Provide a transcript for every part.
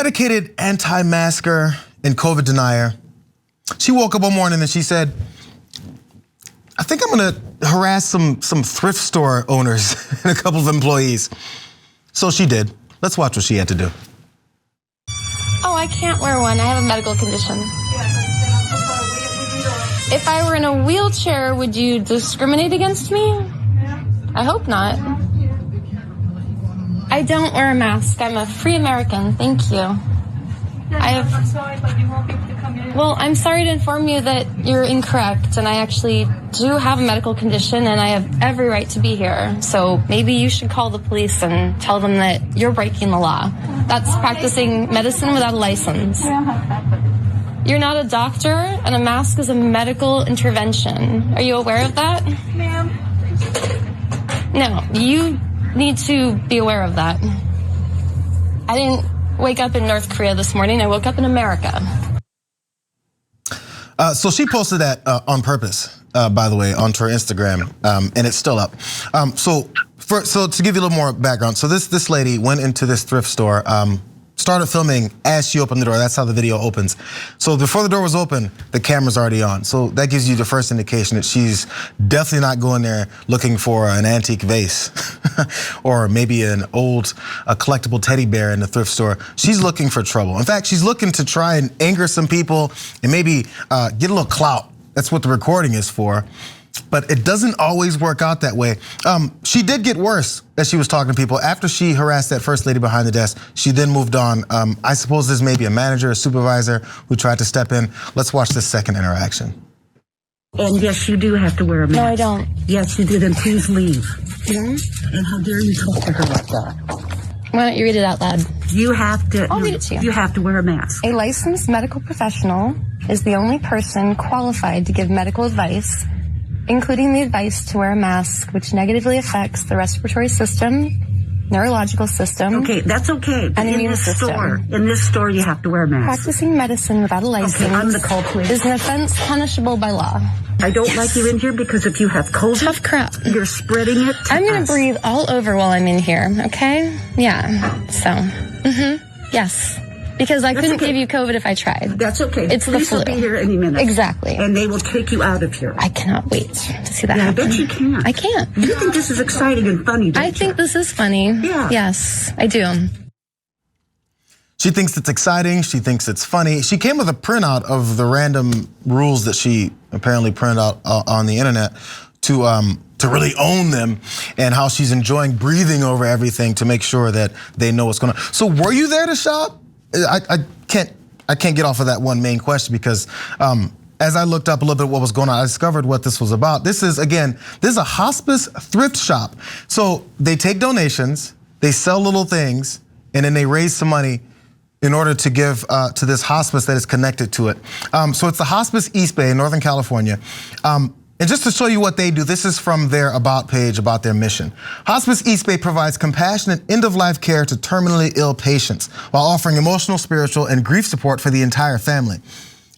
dedicated anti-masker and COVID denier. She woke up one morning and she said, I think I'm gonna harass some thrift store owners and a couple of employees. So she did. Let's watch what she had to do. Oh, I can't wear one. I have a medical condition. If I were in a wheelchair, would you discriminate against me? I hope not. I don't wear a mask. I'm a free American. Thank you. I'm sorry, but you won't be able to come in. Well, I'm sorry to inform you that you're incorrect, and I actually do have a medical condition, and I have every right to be here. So maybe you should call the police and tell them that you're breaking the law. That's practicing medicine without a license. You're not a doctor, and a mask is a medical intervention. Are you aware of that? Ma'am. No, you need to be aware of that. I didn't wake up in North Korea this morning. I woke up in America. So she posted that on purpose, by the way, onto her Instagram, and it's still up. So to give you a little more background, so this lady went into this thrift store, started filming as she opened the door. That's how the video opens. So before the door was open, the camera's already on. So that gives you the first indication that she's definitely not going there looking for an antique vase or maybe a collectible teddy bear in the thrift store. She's looking for trouble. In fact, she's looking to try and anger some people and maybe get a little clout. That's what the recording is for. But it doesn't always work out that way. She did get worse as she was talking to people. After she harassed that first lady behind the desk, she then moved on. I suppose this may be a manager, a supervisor who tried to step in. Let's watch this second interaction. And yes, you do have to wear a mask. No, I don't. Yes, you do. Then please leave. Yeah? And how dare you talk to her like that? Why don't you read it out loud? You have to. I'll read it to you. You have to wear a mask. A licensed medical professional is the only person qualified to give medical advice, including the advice to wear a mask, which negatively affects the respiratory system, neurological system. Okay, that's okay. But and immune system. In this store, you have to wear a mask. Practicing medicine without a license I'm the culprit. is an offense punishable by law. I don't like you in here because if you have COVID, Tough crap. You're spreading it to I'm going us. to breathe all over while I'm in here, okay? Yeah, so, yes. Because I couldn't give you COVID if I tried. That's okay. It's the Police flu. will be here any minute. Exactly. And they will take you out of here. I cannot wait to see that I happen. bet you can't. I can't. You think this is exciting and funny, don't I you? think this is funny. Yeah. Yes, I do. She thinks it's exciting, she thinks it's funny. She came with a printout of the random rules that she apparently printed out on the internet to really own them, and how she's enjoying breathing over everything to make sure that they know what's going on. So were you there to shop? I can't get off of that one main question because as I looked up a little bit what was going on, I discovered what this was about. This is a hospice thrift shop. So they take donations, they sell little things, and then they raise some money in order to give to this hospice that is connected to it. So it's the Hospice East Bay in Northern California. And just to show you what they do, this is from their About page about their mission. Hospice East Bay provides compassionate end-of-life care to terminally ill patients while offering emotional, spiritual, and grief support for the entire family.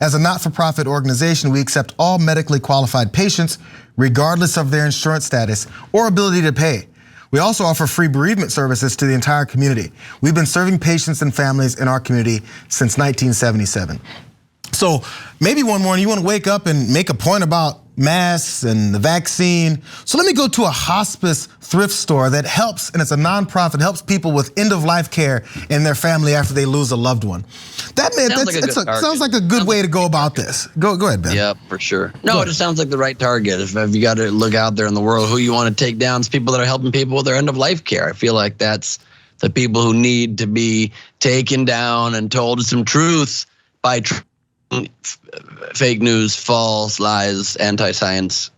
As a not-for-profit organization, we accept all medically qualified patients, regardless of their insurance status or ability to pay. We also offer free bereavement services to the entire community. We've been serving patients and families in our community since 1977. So maybe one morning you want to wake up and make a point about masks and the vaccine. So let me go to a hospice thrift store that helps, and it's a nonprofit, helps people with end-of-life care in their family after they lose a loved one. That sounds like a good way to go about this. Go ahead, Ben. Yeah, for sure. No, it just sounds like the right target. If you got to look out there in the world, who you want to take down is people that are helping people with their end-of-life care. I feel like that's the people who need to be taken down and told some truth by fake news, false lies, anti-science.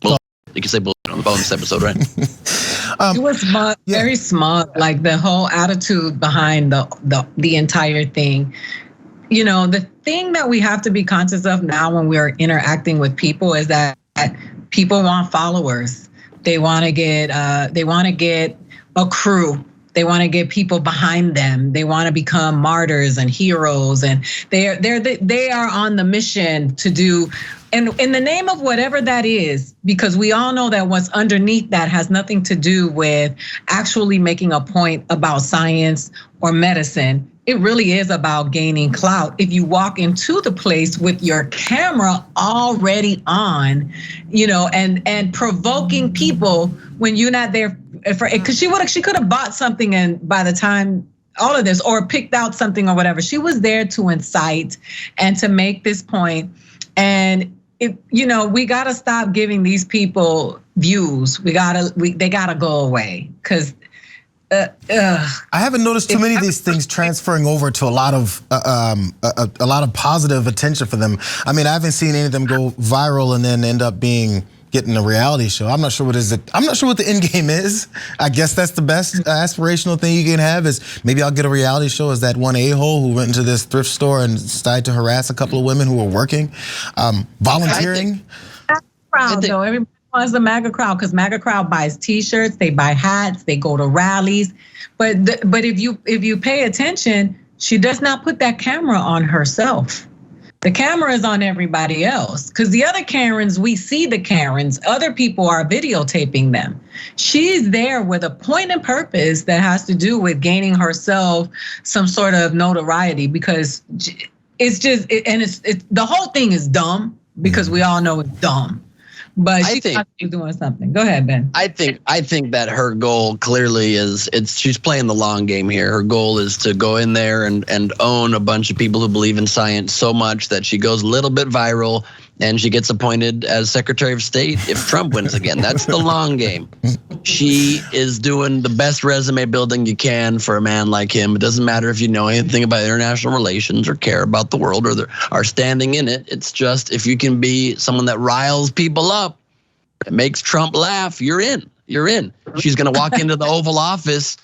Well, you can say bullshit on the bonus episode, right? It was smart, very smart. Like the whole attitude behind the entire thing. You know, the thing that we have to be conscious of now when we're interacting with people is that people want followers. They want to get a crew. They want to get people behind them. They want to become martyrs and heroes, and they are on the mission to do And in the name of whatever that is, because we all know that what's underneath that has nothing to do with actually making a point about science or medicine. It really is about gaining clout. If you walk into the place with your camera already on, and provoking people when you're not there for it, because she could have bought something, and by the time all of this, or picked out something or whatever, she was there to incite and to make this point. And we gotta stop giving these people views. They gotta go away, because. I haven't noticed too many of these things transferring over to a lot of positive attention for them. I mean, I haven't seen any of them go viral and then end up getting a reality show. I'm not sure what the end game is. I guess that's the best aspirational thing you can have, is maybe I'll get a reality show as that one a-hole who went into this thrift store and started to harass a couple of women who were working, volunteering. Everybody wants the MAGA crowd, because MAGA crowd buys T-shirts, they buy hats, they go to rallies. But if you pay attention, she does not put that camera on herself. The camera is on everybody else, because the other Karens, we see the Karens, other people are videotaping them. She's there with a point and purpose that has to do with gaining herself some sort of notoriety, because it's just, the whole thing is dumb, because we all know it's dumb. But she's doing something. Go ahead, Ben. I think that her goal clearly is she's playing the long game here. Her goal is to go in there and own a bunch of people who believe in science so much that she goes a little bit viral and she gets appointed as Secretary of State if Trump wins again. That's the long game. She is doing the best resume building you can for a man like him. It doesn't matter if you know anything about international relations or care about the world or are standing in it. It's just, if you can be someone that riles people up, it makes Trump laugh, you're in. She's going to walk into the Oval Office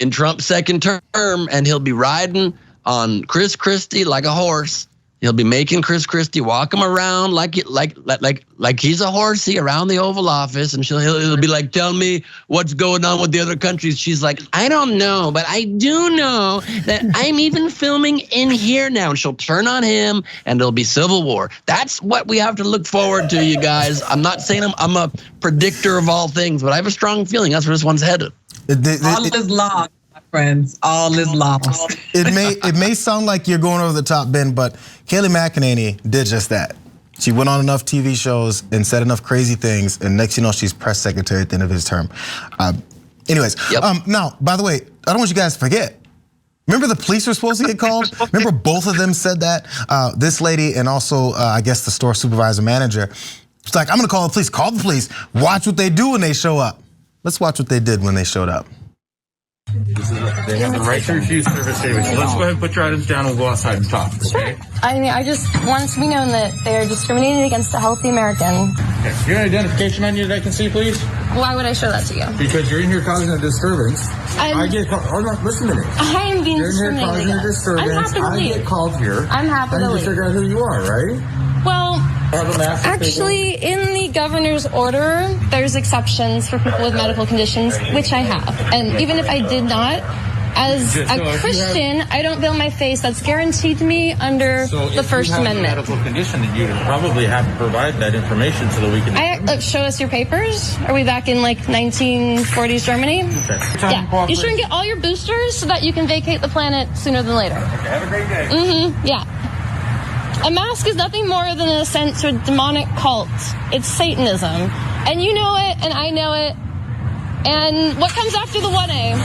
in Trump's second term, and he'll be riding on Chris Christie like a horse. He'll be making Chris Christie walk him around like he's a horsey around the Oval Office, and he'll be like, "Tell me what's going on with the other countries." She's like, "I don't know, but I do know that I'm even filming in here now." And she'll turn on him, and it'll be civil war. That's what we have to look forward to, you guys. I'm not saying I'm a predictor of all things, but I have a strong feeling that's where this one's headed. All is lost, my friends. All is lost. It may sound like you're going over the top, Ben, but Kayleigh McEnany did just that. She went on enough TV shows and said enough crazy things, and next you know, she's press secretary at the end of his term. Anyways, now, by the way, I don't want you guys to forget. Remember the police were supposed to get called? Remember both of them said that? This lady and also, I guess, the store supervisor manager. It's like, I'm gonna call the police. Call the police. Watch what they do when they show up. Let's watch what they did when they showed up. They have the right to refuse service savings. So let's go ahead and put your items down and we'll go outside and talk, okay? I mean, I just want it to be known that they are discriminating against a healthy American. Okay. You have an identification on you that I can see, please? Why would I show that to you? Because you're in here causing a disturbance. Hold on, listen to me. I am being You're in here causing a disturbance. I'm happy to leave. I get called here. I'm happy to leave. I need to figure out who you are, right? Well, actually, in the governor's order, there's exceptions for people with medical conditions, which I have. And even if I did not, as a Christian, I don't veil my face. That's guaranteed to me under the First Amendment. If you have a medical condition, then you probably have to provide that information so that we can... Show us your papers. Are we back in like 1940s Germany? Okay. Yeah. You shouldn't get all your boosters so that you can vacate the planet sooner than later. Okay, have a great day. Yeah. A mask is nothing more than an ascent to a demonic cult. It's Satanism. And you know it, and I know it. And what comes after the 1A?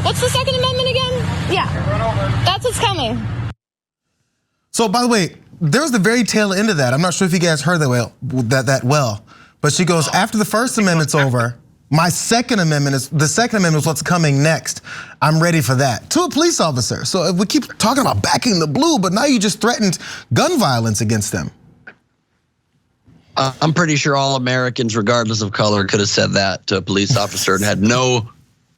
What's the Second Amendment again? Yeah. That's what's coming. So, by the way, there's the very tail end of that. I'm not sure if you guys heard that well. But she goes, after the First Amendment's over, the Second Amendment is what's coming next. I'm ready for that. To a police officer. So if we keep talking about backing the blue, but now you just threatened gun violence against them. I'm pretty sure all Americans, regardless of color, could have said that to a police officer and had no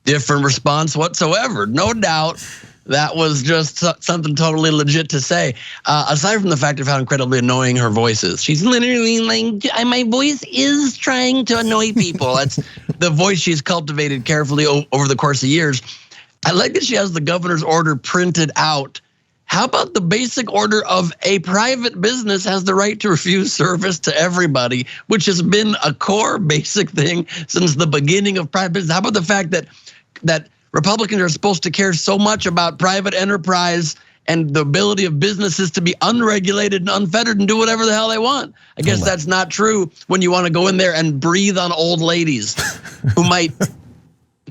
different response whatsoever. No doubt that was just something totally legit to say. Aside from the fact of how incredibly annoying her voice is. She's literally like, my voice is trying to annoy people. That's the voice she's cultivated carefully over the course of years. I like that she has the governor's order printed out, how about the basic order of a private business has the right to refuse service to everybody, which has been a core basic thing since the beginning of private business? How about the fact that Republicans are supposed to care so much about private enterprise and the ability of businesses to be unregulated and unfettered and do whatever the hell they want? I guess that's not true when you want to go in there and breathe on old ladies who might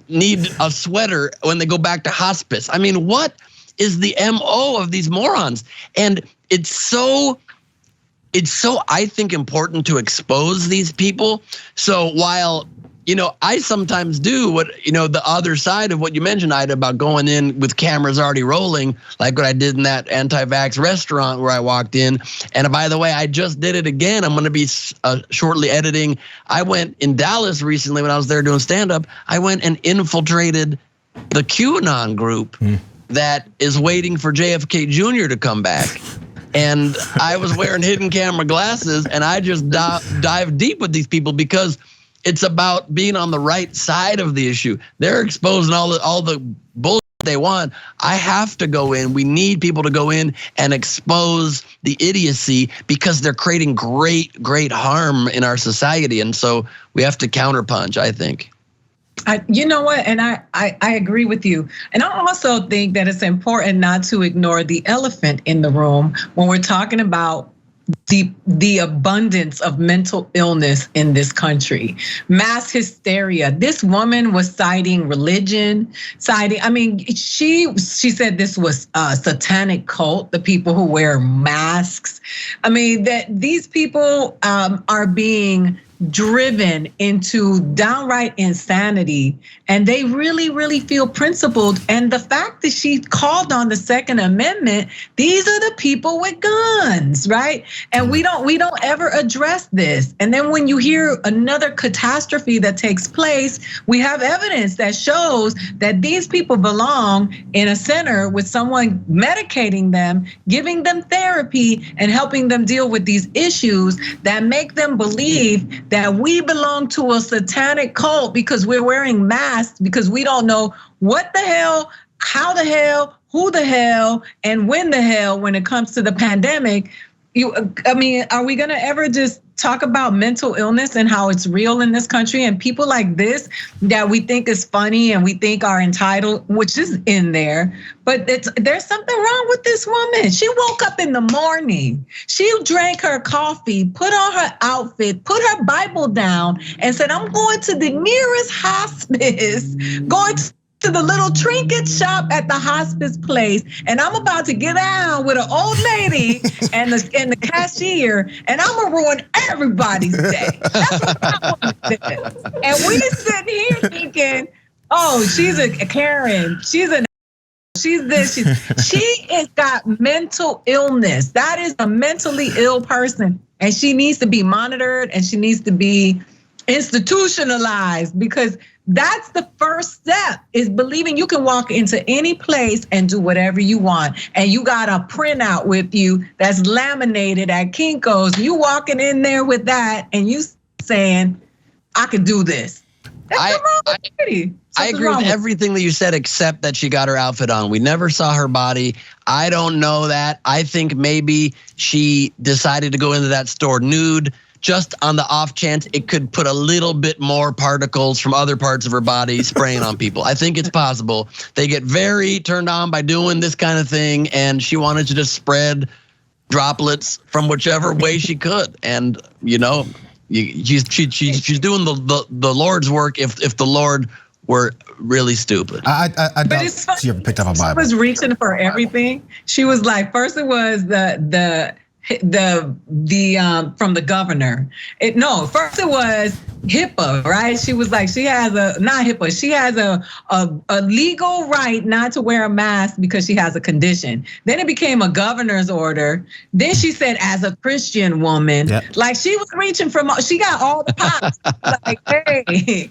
need a sweater when they go back to hospice. I mean, what is the MO of these morons? And it's so, I think, important to expose these people. So while, I sometimes do what, the other side of what you mentioned, Ida, about going in with cameras already rolling, like what I did in that anti-vax restaurant where I walked in. And by the way, I just did it again. I'm going to be shortly editing. I went in Dallas recently when I was there doing stand-up. I went and infiltrated the QAnon group that is waiting for JFK Jr. to come back. And I was wearing hidden camera glasses, and I just dive deep with these people because it's about being on the right side of the issue. They're exposing all the bullshit they want. I have to go in. We need people to go in and expose the idiocy because they're creating great harm in our society. And so we have to counterpunch, I think. You know what? And I agree with you. And I also think that it's important not to ignore the elephant in the room when we're talking about the abundance of mental illness in this country, mass hysteria. This woman was citing religion, she said this was a satanic cult, the people who wear masks. I mean, that these people are being driven into downright insanity, and they really feel principled. And the fact that she called on the Second Amendment, these are the people with guns, right? And we don't ever address this. And then when you hear another catastrophe that takes place, we have evidence that shows that these people belong in a center with someone medicating them, giving them therapy, and helping them deal with these issues that make them believe that we belong to a satanic cult because we're wearing masks, because we don't know what the hell, how the hell, who the hell, and when the hell when it comes to the pandemic. Are we gonna ever just talk about mental illness and how it's real in this country, and people like this that we think is funny and we think are entitled, which is in there, but there's something wrong with this woman. She woke up in the morning, she drank her coffee, put on her outfit, put her Bible down, and said, I'm going to the nearest hospice, going to the little trinket shop at the hospice place, and I'm about to get down with an old lady and the cashier, and I'm gonna ruin everybody's day. That's what I want to do. And we sitting here thinking, oh, she's a Karen, she's this, she has got mental illness. That is a mentally ill person, and she needs to be monitored, and she needs to be institutionalized, because that's the first step, is believing you can walk into any place and do whatever you want. And you got a printout with you that's laminated at Kinko's. You walking in there with that and you saying, I can do this. I agree with everything that you said, except that she got her outfit on. We never saw her body. I don't know that. I think maybe she decided to go into that store nude, just on the off chance it could put a little bit more particles from other parts of her body spraying on people. I think it's possible. They get very turned on by doing this kind of thing, and she wanted to just spread droplets from whichever way she could. And she's doing the Lord's work if the Lord were really stupid. I don't see her picked up a Bible. She was reaching for everything. She was like, first it was the from the governor. First it was HIPAA, right? She was like, she has a legal right not to wear a mask because she has a condition. Then it became a governor's order. Then she said, as a Christian woman, like she was reaching she got all the pops. Like, hey,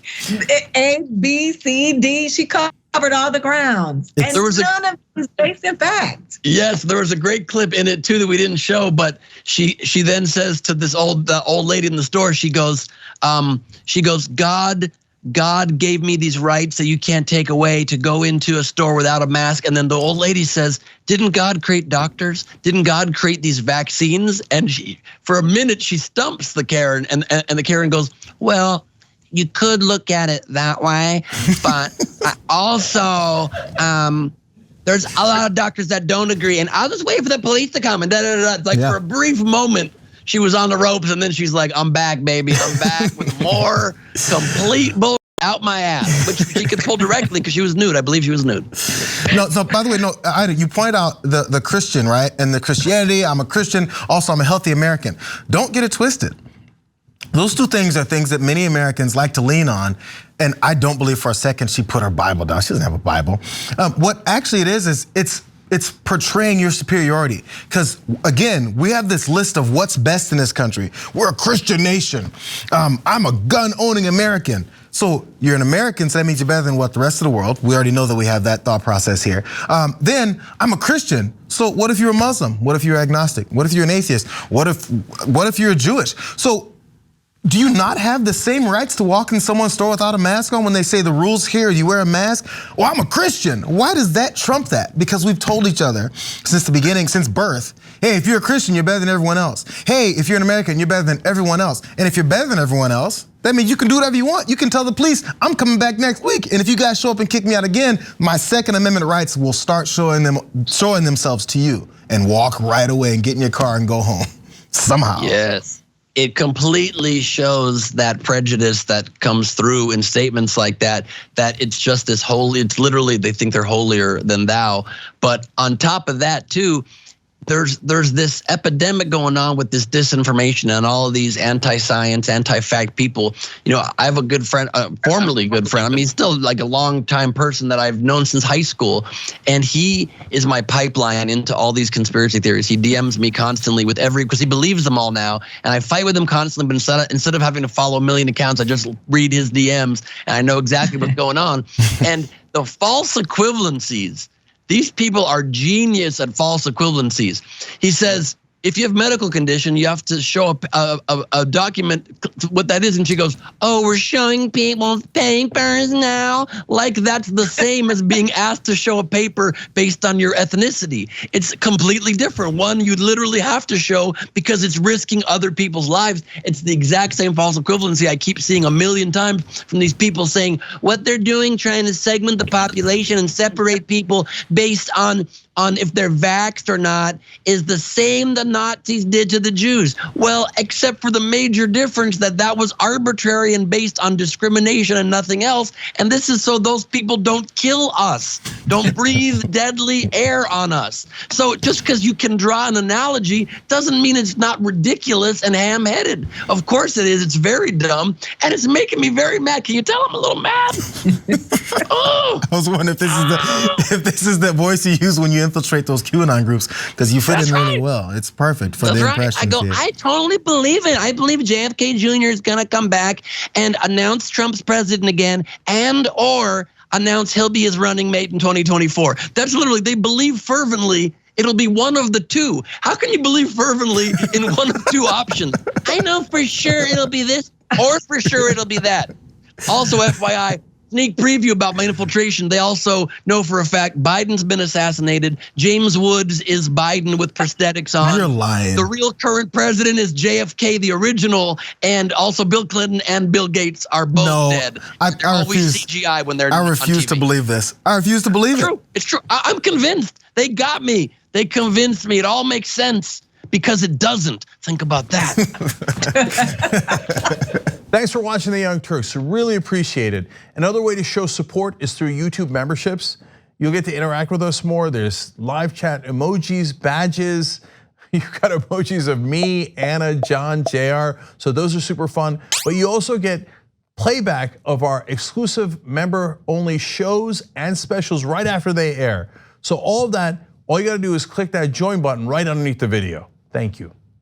A, B, C, D, she covered all the grounds. And there was none of this based in fact. Yes, there was a great clip in it too that we didn't show, but she then says to this old lady in the store, she goes, God God gave me these rights that you can't take away to go into a store without a mask. And then the old lady says, didn't God create doctors? Didn't God create these vaccines? And for a minute, she stumps the Karen, and the Karen goes, well, you could look at it that way, but also, there's a lot of doctors that don't agree, and I'll just wait for the police to come, and for a brief moment, she was on the ropes, and then she's like, I'm back, baby. I'm back with more complete bull out my ass, which she could pull directly because she was nude. I believe she was nude. No, so by the way, no, Ida, you point out the Christian, right? And the Christianity, I'm a Christian, also I'm a healthy American. Don't get it twisted. Those two things are things that many Americans like to lean on, and I don't believe for a second she put her Bible down. She doesn't have a Bible. What actually it is it's portraying your superiority. Because again, we have this list of what's best in this country. We're a Christian nation. I'm a gun-owning American. So you're an American, so that means you're better than what the rest of the world. We already know that we have that thought process here. Then I'm a Christian. So what if you're a Muslim? What if you're agnostic? What if you're an atheist? What if you're Jewish? So do you not have the same rights to walk in someone's store without a mask on when they say the rules here, you wear a mask? Well, I'm a Christian. Why does that trump that? Because we've told each other since the beginning, since birth, hey, if you're a Christian, you're better than everyone else. Hey, if you're an American, you're better than everyone else. And if you're better than everyone else, that means you can do whatever you want. You can tell the police, I'm coming back next week. And if you guys show up and kick me out again, my Second Amendment rights will start showing themselves to you, and walk right away and get in your car and go home somehow. Yes. It completely shows that prejudice that comes through in statements like that it's just this holy, it's literally, they think they're holier than thou. But on top of that too, there's this epidemic going on with this disinformation and all of these anti-science, anti-fact people. You know, I have a good friend, formerly good friend. I mean, he's still like a long-time person that I've known since high school, and he is my pipeline into all these conspiracy theories. He DMs me constantly with because he believes them all now, and I fight with him constantly. But instead of having to follow a million accounts, I just read his DMs, and I know exactly what's going on. And the false equivalencies. These people are genius at false equivalencies. He says, if you have medical condition, you have to show a document what that is. And she goes, oh, we're showing people's papers now. Like that's the same as being asked to show a paper based on your ethnicity. It's completely different. One, you literally have to show because it's risking other people's lives. It's the exact same false equivalency I keep seeing a million times from these people saying what they're doing, trying to segment the population and separate people based on if they're vaxxed or not, is the same the Nazis did to the Jews. Well, except for the major difference that was arbitrary and based on discrimination and nothing else. And this is so those people don't kill us, don't breathe deadly air on us. So just because you can draw an analogy doesn't mean it's not ridiculous and ham-headed. Of course it is. It's very dumb, and it's making me very mad. Can you tell I'm a little mad? Oh. I was wondering if this is the voice you use when you infiltrate those QAnon groups, because you fit in really well. It's perfect for the impression. I go, I totally believe it. I believe JFK Jr. is gonna come back and announce Trump's president again, and or announce he'll be his running mate in 2024. That's literally, they believe fervently it'll be one of the two. How can you believe fervently in one of two options? I know for sure it'll be this, or for sure it'll be that. Also, FYI, sneak preview about my infiltration. They also know for a fact Biden's been assassinated. James Woods is Biden with prosthetics on. You're lying. The real current president is JFK, the original, and also Bill Clinton and Bill Gates are both dead. I always CGI when they're I refuse to believe this. I refuse to believe it. It's true. I'm convinced. They got me. They convinced me. It all makes sense. Because it doesn't. Think about that. Thanks for watching The Young Turks. Really appreciate it. Another way to show support is through YouTube memberships. You'll get to interact with us more. There's live chat emojis, badges. You've got emojis of me, Anna, John, JR. So those are super fun. But you also get playback of our exclusive member-only shows and specials right after they air. So all of that, all you gotta do is click that join button right underneath the video. Thank you.